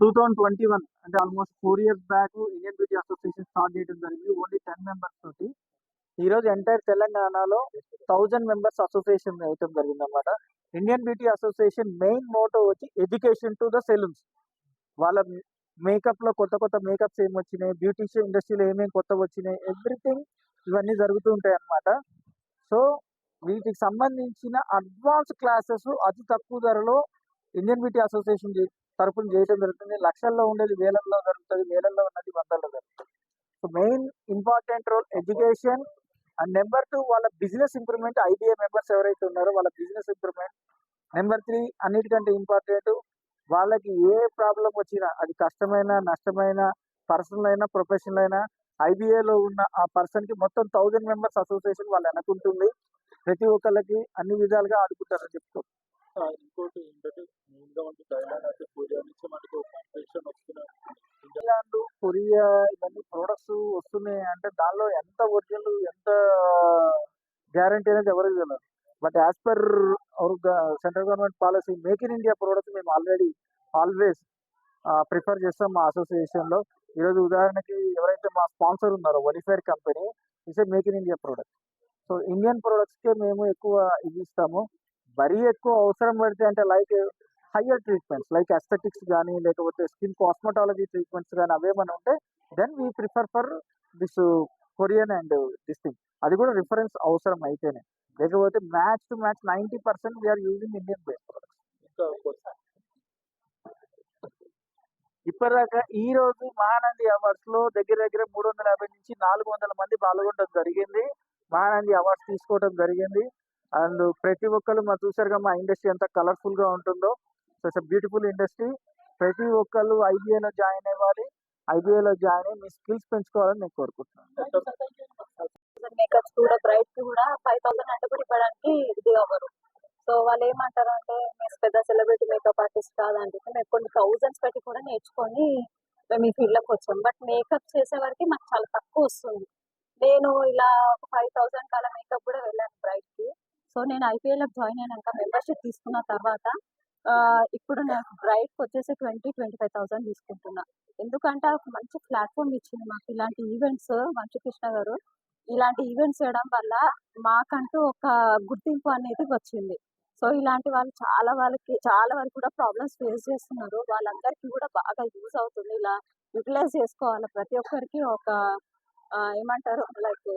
2021 అంటే almost 4 years back Indian beauty association start చేయడం జరిగింది. ఓన్లీ 10 members తోటి. ఈరోజు ఎంటైర్ తెలంగాణలో 1000 members అసోసియేషన్ వేయటం జరిగింది అనమాట. Indian beauty association main motto వచ్చి ఎడ్యుకేషన్ టు ద సెలూన్స్. వాళ్ళ మేకప్లో కొత్త కొత్త మేకప్స్ ఏమి వచ్చినాయి, బ్యూటీషియన్ ఇండస్ట్రీలో ఏమేమి కొత్త వచ్చినాయి, ఎవ్రీథింగ్ ఇవన్నీ జరుగుతూ ఉంటాయి అన్నమాట. సో వీటికి సంబంధించిన అడ్వాన్స్ క్లాసెస్ అతి తక్కువ ధరలో ఇండియన్ బ్యూటీ అసోసియేషన్ తరపున చేయడం జరుగుతుంది. లక్షల్లో ఉండేది వేలల్లో జరుగుతుంది, వేలల్లో ఉన్నది వందల్లో జరుగుతుంది. So main important role education. And number 2 వాళ్ళ బిజినెస్ ఇంప్రూవ్మెంట్. ఐబీఏ మెంబర్స్ ఎవరైతే ఉన్నారో వాళ్ళ బిజినెస్ ఇంప్రూవ్మెంట్. నెంబర్ 3 అన్నిటికంటే ఇంపార్టెంట్, వాళ్ళకి ఏ ప్రాబ్లం వచ్చినా అది కష్టమైన నష్టమైన పర్సనల్ అయినా ప్రొఫెషనల్ అయినా ఐబీఏలో ఉన్న ఆ పర్సన్కి మొత్తం 1000 members అసోసియేషన్ వాళ్ళు అనుకుంటుంది. ప్రతి ఒక్కళ్ళకి అన్ని విధాలుగా ఆడుకుంటారని చెప్తారు. ఇంకోటి ఏంటంటే మెయిన్గా ఉంది థైలాండ్ అంటే కొరియా నుంచి మనకు కాంపిటీషన్ వస్తున్నాయి. థైలాండ్ కొరియా ఇవన్నీ ప్రొడక్ట్స్ వస్తున్నాయి అంటే దానిలో ఎంత ఒరిజినల్ ఎంత గ్యారంటీ అనేది ఎవరికి తెలియదు. But as per our central government policy make in India products మేము ఆల్రెడీ ఆల్వేస్ ప్రిఫర్ చేస్తాం మా అసోసియేషన్లో. ఈరోజు ఉదాహరణకి ఎవరైతే మా స్పాన్సర్ ఉన్నారో వనిఫైర్ company is a make in India product. So Indian ప్రొడక్ట్స్కే మేము ఎక్కువ ఇది ఇస్తాము. మరీ ఎక్కువ అవసరం పడితే అంటే like higher treatments like aesthetics కానీ లేకపోతే స్కిన్ కాస్మెటాలజీ ట్రీట్మెంట్స్ కానీ అవేమైనా ఉంటే then we prefer for this Korean and this thing. అది కూడా రిఫరెన్స్ అవసరం అయితేనే, లేకపోతే match to match 90% we're using Indian based products. ఇప్పటిదాకా ఈ రోజు మహానంది అవార్డ్స్ లో దగ్గర దగ్గర 350 నుంచి 400 మంది పాల్గొనడం జరిగింది. మహానంది అవార్డ్స్ తీసుకోవడం జరిగింది. అండ్ ప్రతి ఒక్కరు మా చూసారుగా మా ఇండస్ట్రీ ఎంత కలర్ఫుల్ గా ఉంటుందో. So it's beautiful industry. ప్రతి ఒక్కరు ఐబీఏలో జాయిన్ అవ్వాలి, ఐబీఏలో జాయిన్ అయ్యి మీ స్కిల్స్ పెంచుకోవాలని నేను కోరుకుంటున్నాను. మేకప్స్ కూడా బ్రైట్ కూడా 5000 అంటే కూడా ఇవ్వడానికి ఇది అవ్వరు. సో వాళ్ళు ఏమంటారు అంటే మేము పెద్ద సెలబ్రిటీ మేకప్ ఆర్టిస్ట్ కాదంటే మేము కొన్ని థౌజండ్స్ పెట్టి కూడా నేర్చుకొని మేము ఈ ఫీల్డ్లోకి వచ్చాం. బట్ మేకప్ చేసే వరకు మాకు చాలా తక్కువ వస్తుంది. నేను ఇలా ఒక 5000 కాల మేకప్ కూడా వెళ్ళాను బ్రైట్కి. సో నేను ఐపీఎల్కి జాయిన్ అయినాక మెంబర్షిప్ తీసుకున్న తర్వాత ఇప్పుడు నాకు బ్రైట్కి వచ్చేసి 20-25,000 తీసుకుంటున్నా. ఎందుకంటే ఒక మంచి ప్లాట్ఫామ్ ఇచ్చింది మాకు ఇలాంటి ఈవెంట్స్. వంశకృష్ణ గారు ఇలాంటి ఈవెంట్స్ చేయడం వల్ల మాకంటూ ఒక గుర్తింపు అనేది వచ్చింది. సో ఇలాంటి వాళ్ళు చాలా వరకు కూడా ప్రాబ్లమ్స్ ఫేస్ చేస్తున్నారు. వాళ్ళందరికీ కూడా బాగా యూజ్ అవుతుంది. ఇలా యూటిలైజ్ చేసుకోవాలి. ప్రతి ఒక్కరికి ఒక ఏమంటారు లైక్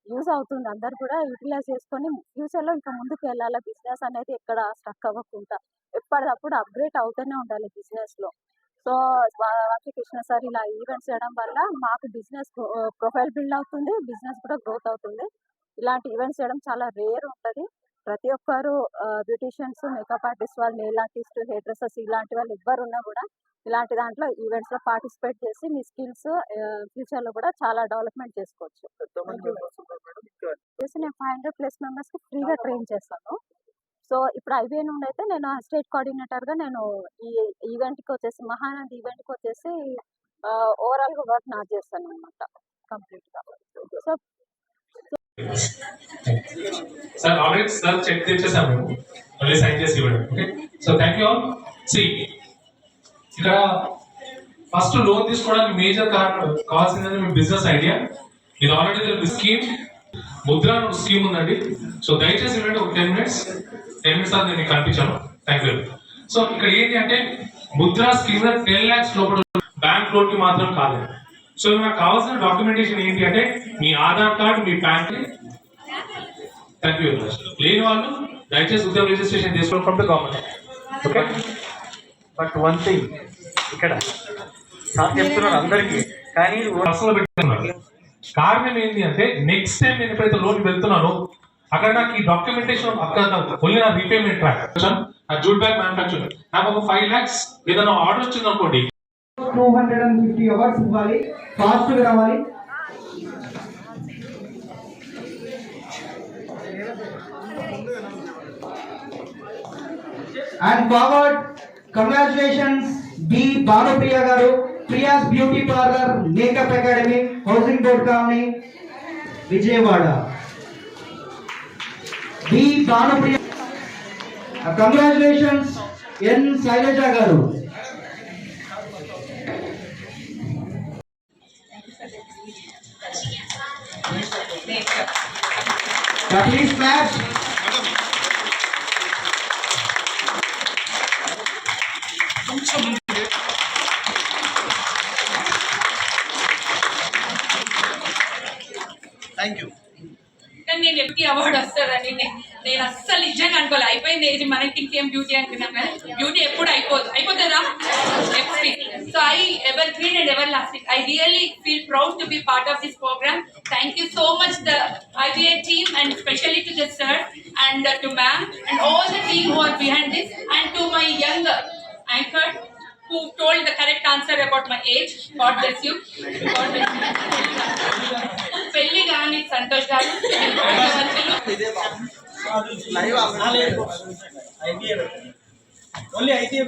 యూజ్ అవుతుంది. అందరు కూడా యూటిలైజ్ చేసుకొని ఫ్యూచర్లో ఇంకా ముందుకు వెళ్ళాలి. బిజినెస్ అనేది ఎక్కడ స్టక్ అవ్వకుండా ఎప్పటికప్పుడు అప్గ్రేడ్ అవుతూనే ఉండాలి బిజినెస్లో. సో వంశకృష్ణ సార్ ఇలా ఈవెంట్స్ చేయడం వల్ల మాకు బిజినెస్ ప్రొఫైల్ బిల్డ్ అవుతుంది, బిజినెస్ కూడా గ్రోత్ అవుతుంది. ఇలాంటి ఈవెంట్స్ చేయడం చాలా రేర్ ఉంటుంది. ప్రతి ఒక్కరు బ్యూటీషియన్స్, మేకప్ ఆర్టిస్ట్ వాళ్ళు, నెయిల్ ఆర్టిస్ట్, హెయిర్ డ్రెస్సర్స్ ఇలాంటి వాళ్ళు ఎవ్వరు ఉన్నా కూడా ఇలాంటి దాంట్లో ఈవెంట్స్లో పార్టిసిపేట్ చేసి మీ స్కిల్స్ ఫ్యూచర్లో కూడా చాలా డెవలప్మెంట్ చేసుకోవచ్చు. నేను 500+ మెంబర్స్కి ఫ్రీగా ట్రైన్ చేస్తాను. సో ఇప్పుడు ఐబీఏ నుండి అయితే నేను స్టేట్ కోఆర్డినేటర్గా నేను ఈ ఈవెంట్కి వచ్చేసి మహానంది ఈవెంట్కి వచ్చేసి ఓవరాల్గా వర్క్ నా చేస్తాను అనమాట కంప్లీట్గా. So sir already sir cheque తెచ్చేసాము, మళ్ళీ సైన్ చేసి ఇవ్వడం. Okay, so thank you all. See ఇక్కడ ఫస్ట్ లోన్ తీసుకోవడానికి మేజర్ కావాల్సిందని మీ బిజినెస్ ఐడియా. ఇది ఆల్రెడీ స్కీమ్ ముద్ర స్కీమ్ ఉందండి. సో దయచేసి ఇవ్వండి ఒక 10 minutes అది నేను మీకు కనిపించాను. Thank you. సో ఇక్కడ ఏంటి అంటే ముద్ర స్కీమ్ 10 lakhs లోపల బ్యాంక్ లోన్ కి మాత్రం కాదు. సో నాకు కావాల్సిన డాక్యుమెంటేషన్ ఏంటి అంటే మీ ఆధార్ కార్డు, మీ బ్యాంక్. Thank you. లేని వాళ్ళు దయచేసి ఉద్యోగ రిజిస్ట్రేషన్ చేసుకోవడం from the government. Okay, but one thing ఇక్కడ సార్ చెప్తున్నారు అందరికీ, కానీ పర్సనల్ పెట్టుకున్నారు. కారణం ఏంటి అంటే నెక్స్ట్ టైం నేను ఎప్పుడైతే లోన్ వెళ్తున్నానో అక్కడ నాకు ఈ డాక్యుమెంటేషన్ అక్కడ ఓన్లీ నా రీపేమెంట్ ట్రాక్, నా జూట్ బ్యాగ్ మ్యానుఫ్యాక్చర్ నాకు ఒక 5 lakhs ఏదైనా ఆర్డర్ వచ్చింది అనుకోండి, 250 అవర్స్ ఇవ్వాలి, ఫాస్ట్ గా రావాలి. And forward congratulations B Bhanupriya garu, Priyas beauty parlour makeup academy, housing board colony, Vijayawada. B Bhanupriya. Congratulations N Shailaja garu. Please clap. కానీ నేను ఎంపీ అవార్డు వస్తుందని నేను అస్సలు నిజంగా అనుకోలే. అయిపోయింది ఏజ్, మనకి ఇంకేం బ్యూటీ అనుకున్నాం కానీ బ్యూటీ ఎప్పుడు అయిపోతుందా so I ever green and ever lasting. I really feel proud to be part of this programme. Thank you so much the IBA team and especially to the sir and to ma'am and all the team who are behind this, and to my young anchor who told the correct answer about my age. God bless you. God bless you. పెళ్లి కానీ సంతోష్ గారు only IBA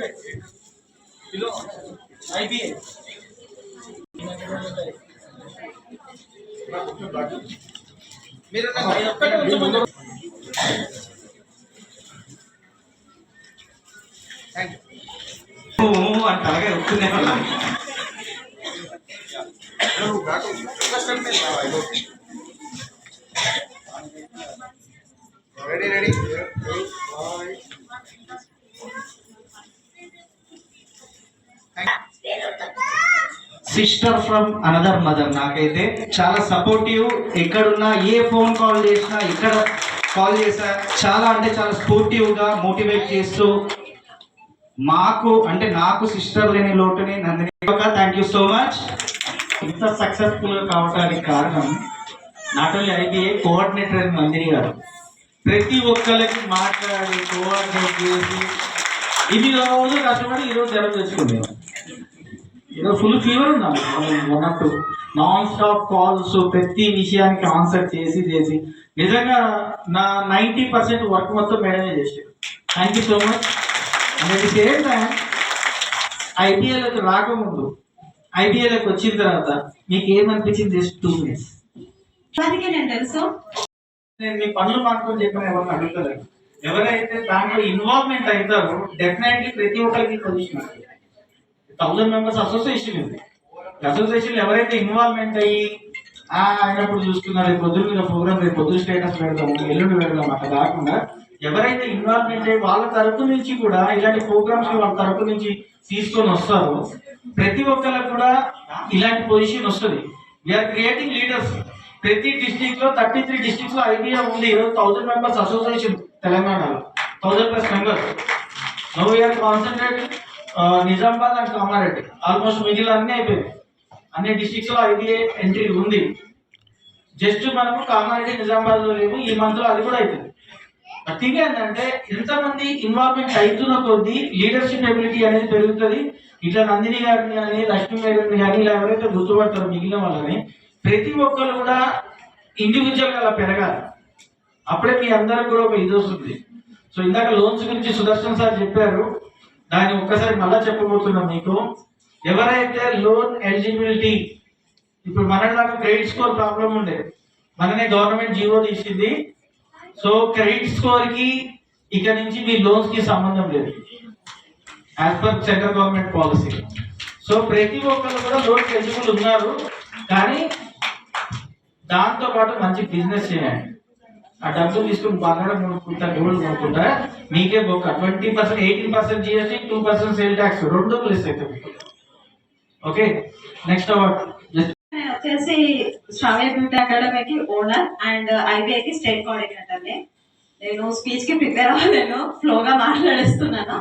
IBA మీరు అంటే అలాగే వస్తుంది ready sister from another mother. నాకైతే చాలా supportive. ఎక్కడున్నా ఏ ఫోన్ కాల్ చేసినా ఎక్కడ కాల్ చేసినా చాలా అంటే చాలా స్పోర్టివ్గా మోటివేట్ చేస్తూ నాకు సిస్టర్ లేని లోటుని Nandini. Thank you so much. ఇంత సక్సెస్ఫుల్గా కావడానికి కారణం not only IBA coordinator Nandini గారు. ప్రతి ఒక్కరికి మాట్లాడి కోఆర్డినేట్ చేసి ఇది రోజు కష్టపడి ఈరోజు జ్వరం తెచ్చుకునేవారు. ఈరోజు ఫుల్ ఫీవర్ ఉన్నాను అన్నట్టు నాన్ స్టాప్ కాల్స్, ప్రతి విషయానికి ఆన్సర్ చేసి నిజంగా నా 90% వర్క్ మొత్తం మేడమే చేశారు. Thank you so much. And same time IBAలోకి రాకముందు IBAలోకి వచ్చిన తర్వాత మీకు ఏమనిపించింది? Just 2 minutes. నేను తెలుసు నేను మీ పనులు మాత్రం చెప్పిన ఎవరిని అడుగుతారు. ఎవరైతే దాంట్లో ఇన్వాల్వ్మెంట్ అవుతారో డెఫినెట్లీ ప్రతి ఒక్కరికి పొజిషన్ 1000 members అసోసియేషన్ ఉంది. అసోసియేషన్ ఎవరైతే ఇన్వాల్వ్మెంట్ అయ్యి అయినప్పుడు చూస్తున్నారు, రేపు పొద్దున్న మీద ప్రోగ్రామ్, రేపు పొద్దున్న స్టేటస్ పెడతాము, ఎల్లుండి పెడదాం అట్లా కాకుండా ఎవరైతే ఇన్వాల్వ్మెంట్ అయ్యి వాళ్ళ తరపు నుంచి కూడా ఇలాంటి ప్రోగ్రామ్స్ వాళ్ళ తరపు నుంచి తీసుకొని వస్తారో ప్రతి ఒక్కరికి కూడా ఇలాంటి పొజిషన్ వస్తుంది. We're creating leaders. ప్రతి డిస్ట్రిక్ట్ లో 33 districts లో IBA ఉంది. ఈరోజు 1000 members అసోసియేషన్ తెలంగాణలో 1000+ members. No we're concentrating Nizamabad and Kamareddy. Almost మిగిలిన అన్ని అయిపోయింది. అన్ని డిస్ట్రిక్ట్స్ లో IBA ఎంట్రీ ఉంది. జస్ట్ మనము కామారెడ్డి నిజామాబాద్ లో లేవు. ఈ మంత్ లో అది కూడా అయిపోయింది. థింగ్ ఏంటంటే ఎంతమంది ఇన్వాల్వ్మెంట్ అవుతున్న కొద్దీ లీడర్షిప్ ఎబిలిటీ అనేది పెరుగుతుంది. ఇట్లా నందిని గారిని కానీ లక్ష్మీ మేడంని కానీ ఇలా ఎవరైతే గుర్తుపడతారో మిగిలిన వాళ్ళని ప్రతి ఒక్కరు కూడా ఇండివిజువల్ గా అలా పెరగాలి. అప్పుడే మీ అందరికి కూడా ఒక ఇది వస్తుంది. సో ఇందాక లోన్స్ గురించి సుదర్శన్ సార్ చెప్పారు. దాన్ని ఒక్కసారి మళ్ళా చెప్పబోతున్నాం మీకు. ఎవరైతే లోన్ ఎలిజిబిలిటీ ఇప్పుడు మనలాగా క్రెడిట్ స్కోర్ ప్రాబ్లం ఉండే మననే గవర్నమెంట్ జీవో తీసింది. సో క్రెడిట్ స్కోర్ కి ఇక నుంచి మీ లోన్స్ కి సంబంధం లేదు as per central government policy. So ప్రతి ఒక్కరు కూడా లోన్ ఎలిజిబుల్ ఉన్నారు. కానీ దాంతో పాటు మంచి బిజినెస్ చేయండి. ఆ డబ్బులు తీసుకుని బంగారం కొనుక్కుంటా, గోల్డ్ కొనుక్కుంటా, మీకే ఒక 20%, 18% GST, 2% సేల్ ట్యాక్స్ 2 ప్లస్ అవుతుంది. ఓకే, నెక్స్ట్ అవార్డ్ నేను వచ్చేసి శ్రావ్య బ్యూటీ అకాడమీకి ఓనర్ అండ్ IBAకి స్టేట్ కోఆర్డినేటర్ అండి. నేను స్పీచ్ కి ప్రిపేర్ అవ్వలేను, ఫ్లోగా మాట్లాడేస్తున్నాను.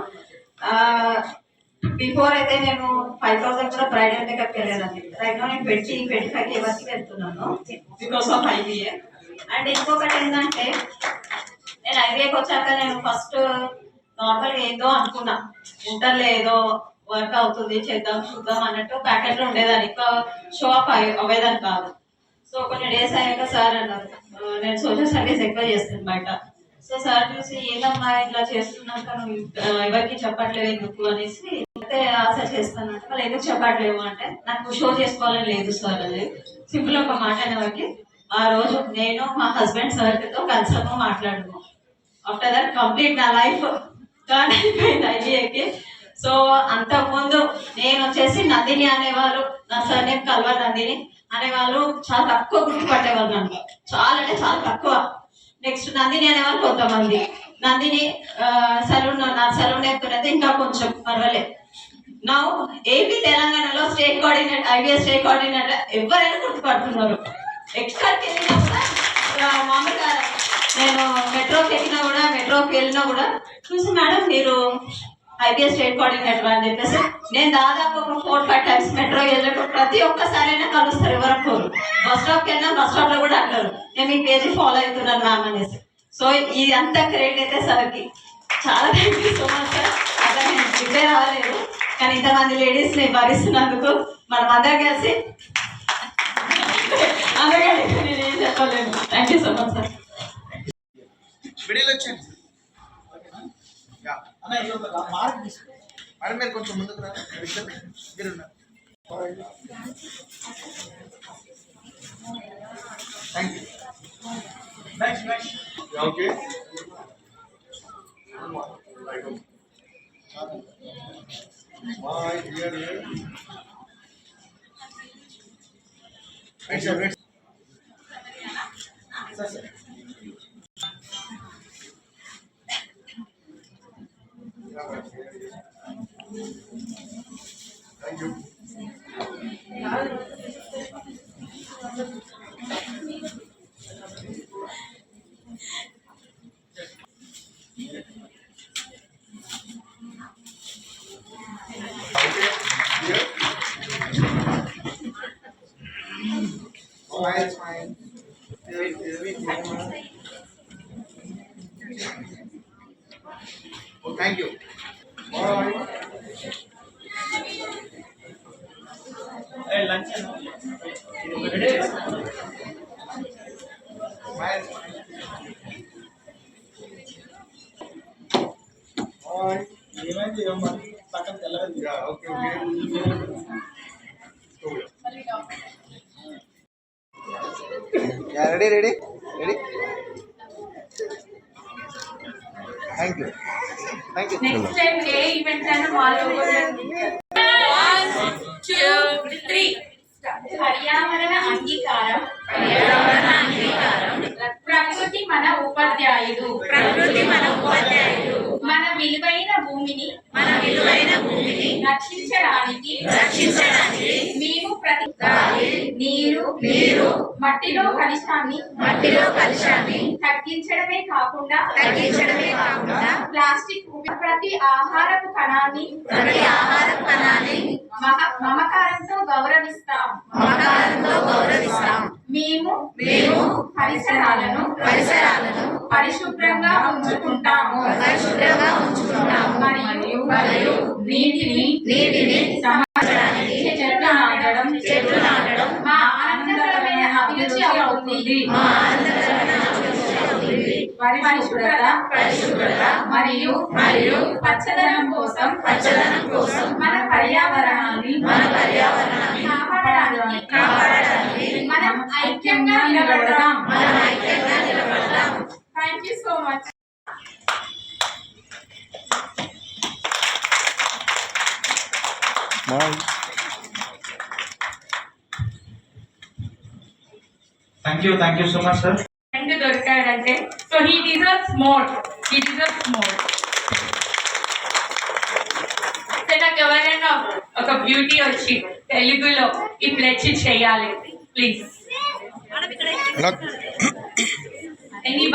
బిఫోర్ అయితే నేను 5000 కూడా బ్రైడల్ మేకప్ వెళ్ళానండి. రైట్ నో నేను 25K వరకు వెళ్తున్నాను బికాస్ ఆఫ్ IBA. అండ్ ఇంకొకటి ఏంటంటే నేను IBAకి వచ్చాక నేను ఫస్ట్ నార్మల్గా ఏదో అనుకున్నా, ఇంటర్లో ఏదో వర్క్ అవుతుంది చేద్దాం చూద్దాం అన్నట్టు ప్యాకెట్ లో ఉండేదాన్ని, ఇంకా షో అప్ అవ్వేదాన్ని కాదు. సో కొన్ని డేస్ అయ్యాక సార్ అన్నారు నేను సోషల్ సర్వీస్ ఎక్కువ చేస్తాను బయట. సో సార్ చూసి ఏదమ్మా ఇట్లా చేస్తున్నాక నువ్వు ఎవరికి చెప్పట్లేదు ఎందుకు అనేసి అయితే ఆశ చేస్తాను అంటే వాళ్ళు ఎందుకు చెప్పట్లేవు అంటే నాకు షో చేసుకోవాలని లేదు సార్ అది సింపుల్ ఒక మాట అనేవారికి. ఆ రోజు నేను మా హస్బెండ్ సార్తో కలిసాము, మాట్లాడము. ఆఫ్టర్ దట్ కంప్లీట్ నా లైఫ్ టర్న్ అయిపోయింది IBAకి. సో అంతకుముందు నేను వచ్చేసి నందిని అనేవాళ్ళు, నా సార్ నేమ్ కల్వ నందిని అనేవాళ్ళు చాలా తక్కువ గుర్తుపట్టేవాళ్ళు నన్ను, చాలా అంటే చాలా తక్కువ. నెక్స్ట్ నందిని అనేవారు కొంతమంది. నందిని సలూన్ నా సలూన్ నేర్పుకున్నది ఇంకా కొంచెం పర్వాలేదు. నా ఏపీ తెలంగాణలో state coordinator, IBS state coordinator ఎవరైనా గుర్తుపడుతున్నారు. ఎక్కడికి వెళ్ళినా కూడా మామూలుగా నేను మెట్రోకి వెళ్ళినా కూడా చూసి మేడం మీరు ఐబిఎస్ స్టేట్ కోఆర్డినేటర్ అని చెప్పేసి నేను దాదాపు ఒక 4-5 times మెట్రో వెళ్ళినప్పుడు ప్రతి ఒక్కసారైనా కలుస్తారు. ఎవరికి బస్ స్టాప్కి వెళ్ళినా బస్ స్టాప్ లో కూడా అంటారు నేను మీ పేజీ ఫాలో అవుతున్నాను మ్యామ్ అనేసి. సో ఇది అంతా క్రెడిట్ అయితే సార్కి చాలా thank you so much sir. అట్లా నేను ప్రిపేర్ అవ్వలేదు కానీ ఇంతమంది లేడీస్ ని భరిస్తున్నందుకు మనం అందరం కలిసి అందుకని నేను ఏం చెప్పలేను. Thank you so much sir. Madam మీరు కొంచెం ముందుకు రా. మీరు thank you. Okay thank you. Smile. Oh, thank you. Bye. Hey, lunch. Smile. Bye. ఏమైంది పక్కన తెల్లగా Yeah, okay. Yeah, ready? Thank you. Next time A event అయినా మా లోగోలో 1 2 3 పర్యావరణ అంగీకారం ప్రకృతి మన ఉపాధ్యాయుడు మన విలువైన భూమిని రక్షించడానికి మేము ప్రతి నీరు మట్టిలో కలుషాన్ని తగ్గించడమే కాకుండా ప్లాస్టిక్ ప్రతి ఆహారపు కణాన్ని మమకారంతో గౌరవిస్తాం. మేము పరిసరాలను పరిశుభ్రంగా ఉంచుకుంటాము మరియు నీటిని సంరక్షించడానికి చెట్లు నాటడం మా ఆనందకరమైన అభిరుచి అవుతుంది. పరిశుభ్రత మరియు పచ్చదనం కోసం మన పర్యావరణాన్ని కాపాడడానికి మనం ఐక్యంగా నిలబడదాం. Thank you so much. Thank you so much sir. Friend దొరికాడంటే సో హీ డిజర్వ్స్ మోర్. నాకు ఎవరైనా ఒక బ్యూటీ వచ్చి తెలుగులో ఈ ప్లెచ్ చేయాలి ప్లీజ్. ఎనీ